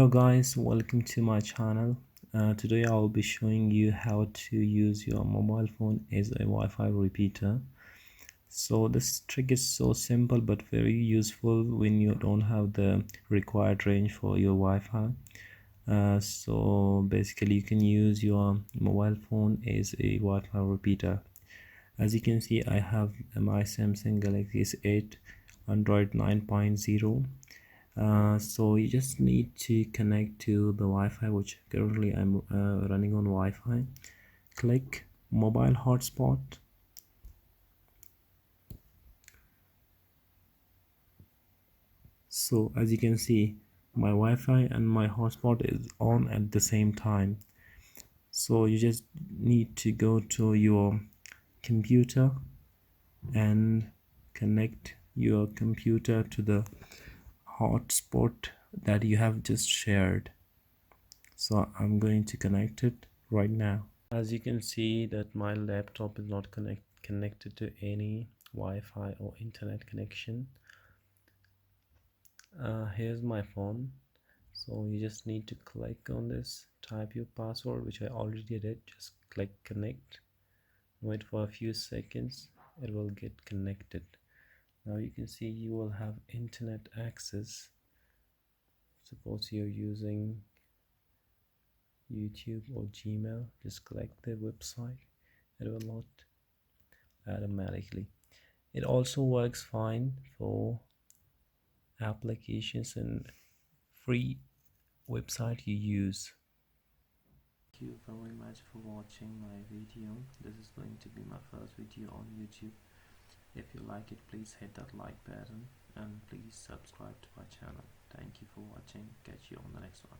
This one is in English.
Hello guys, welcome to my channel. Today I'll be showing you how to use your mobile phone as a Wi-Fi repeater. So this trick is so simple but very useful when you don't have the required range for your Wi-Fi. So basically you can use your mobile phone as a Wi-Fi repeater. As you can see, I have my Samsung Galaxy S8 Android 9.0. So you just need to connect to the Wi-Fi, which currently I'm running on Wi-Fi. Click mobile hotspot. So as you can see, my Wi-Fi and my hotspot is on at the same time. So you just need to go to your computer and connect your computer to the hotspot that you have just shared. So I'm going to connect it right now. As you can see that my laptop is not connected to any Wi-Fi or internet connection. Here's my phone. So you just need to click on this, type your password, which I already did. Just click connect, wait for a few seconds, it will get connected. Now you can see you will have internet access. Suppose you're using YouTube or Gmail, just click the website, it will load automatically. It also works fine for applications and free website you use. Thank you very much for watching my video. This is going to be my first video on YouTube. If you like it, please hit that like button and please subscribe to my channel. Thank you for watching. Catch you on the next one.